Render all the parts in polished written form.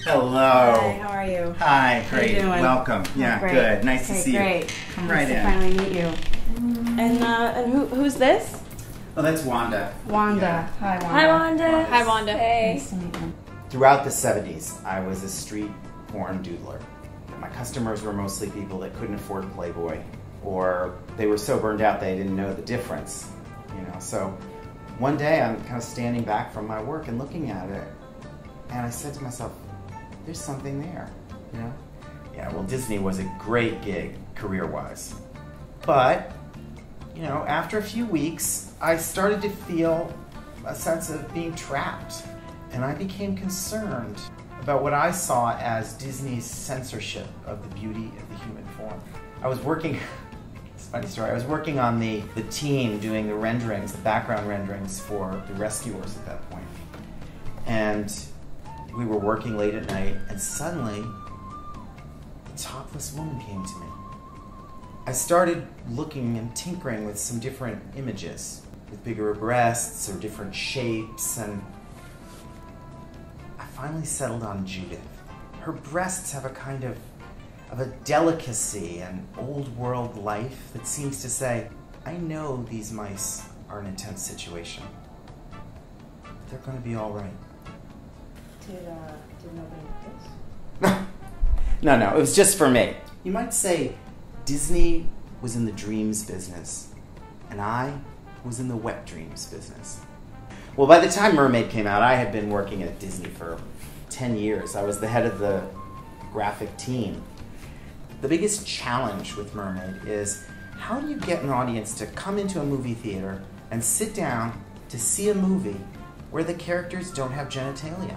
Hello. Hi, how are you? Hi, great. How you doing? Welcome. Yeah, great. good. Nice to see great. you. Come right nice in. to finally meet you. And who's this? Oh, that's Wanda. Wanda. Yeah. Hi, Wanda. Hi, Wanda. Hi, Wanda. Hey. Nice to meet you. Throughout the 70s, I was a street porn doodler. My customers were mostly people that couldn't afford Playboy, or they were so burned out they didn't know the difference. So one day I'm kind of standing back from my work and looking at it, and I said to myself, there's something there, Yeah, well, Disney was a great gig, career-wise. But, after a few weeks, I started to feel a sense of being trapped. And I became concerned about what I saw as Disney's censorship of the beauty of the human form. I was working, it's a funny story, I was working on the team doing the renderings, the background renderings for the Rescuers at that point. And we were working late at night, and suddenly, a topless woman came to me. I started looking and tinkering with some different images, with bigger breasts or different shapes, and I finally settled on Judith. Her breasts have a kind of a delicacy and old world life that seems to say, I know these mice are in a tense situation. They're going to be all right. Did nobody notice? No, it was just for me. You might say Disney was in the dreams business, and I was in the wet dreams business. Well, by the time Mermaid came out, I had been working at Disney for 10 years. I was the head of the graphic team. The biggest challenge with Mermaid is, how do you get an audience to come into a movie theater and sit down to see a movie where the characters don't have genitalia?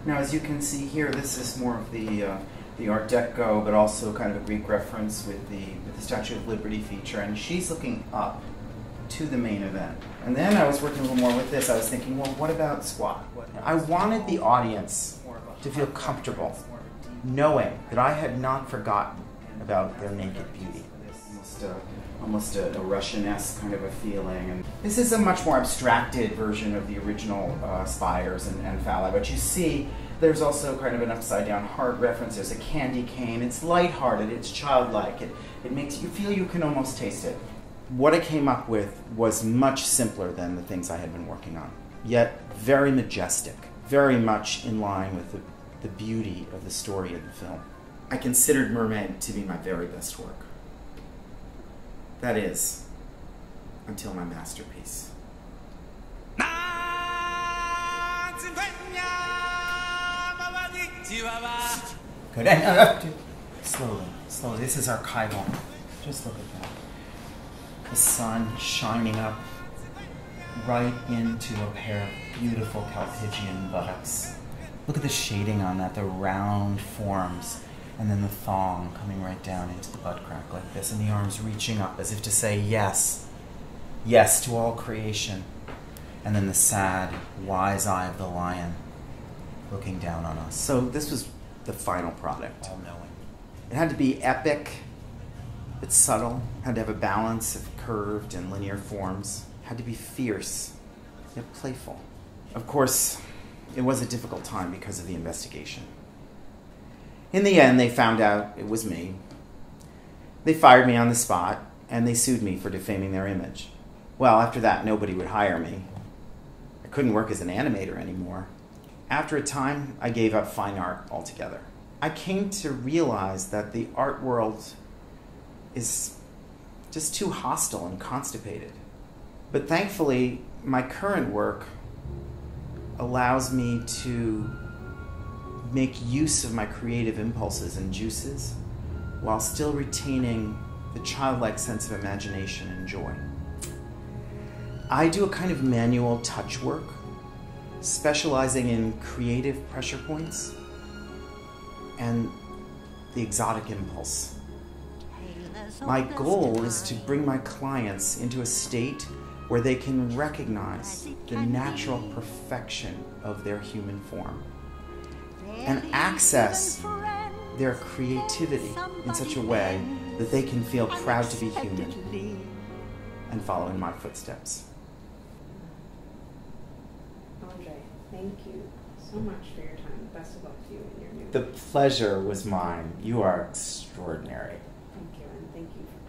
Now, as you can see here, this is more of the Art Deco, but also kind of a Greek reference with the Statue of Liberty feature, and she's looking up to the main event. And then I was working a little more with this. I was thinking, well, what about squat? I wanted the audience to feel comfortable knowing that I had not forgotten about their naked beauty. Almost a Russian-esque kind of a feeling. And this is a much more abstracted version of the original spires and phalli, but you see there's also kind of an upside-down heart reference. There's a candy cane. It's lighthearted. It's childlike. It makes you feel you can almost taste it. What I came up with was much simpler than the things I had been working on, yet very majestic, very much in line with the beauty of the story of the film. I considered Mermaid to be my very best work. That is, until my masterpiece. Good. And slowly. This is archival. Just look at that. The sun shining up right into a pair of beautiful Calpigian buttocks. Look at the shading on that, the round forms, and then the thong coming right down into the butt crack like this, and the arms reaching up as if to say yes, yes to all creation. And then the sad, wise eye of the lion looking down on us. So this was the final product, all-knowing. It had to be epic, but subtle, had to have a balance of curved and linear forms, had to be fierce, yet playful. Of course, it was a difficult time because of the investigation. In the end, they found out it was me. They fired me on the spot, and they sued me for defaming their image. Well, after that, nobody would hire me. I couldn't work as an animator anymore. After a time, I gave up fine art altogether. I came to realize that the art world is just too hostile and constipated. But thankfully, my current work allows me to make use of my creative impulses and juices while still retaining the childlike sense of imagination and joy. I do a kind of manual touch work, specializing in creative pressure points and the exotic impulse. My goal is to bring my clients into a state where they can recognize the natural perfection of their human form and access their creativity in such a way that they can feel proud to be human and follow in my footsteps. Andre, thank you so much for your time. Best of luck to you in your new. The pleasure was mine. You are extraordinary. Thank you, and thank you for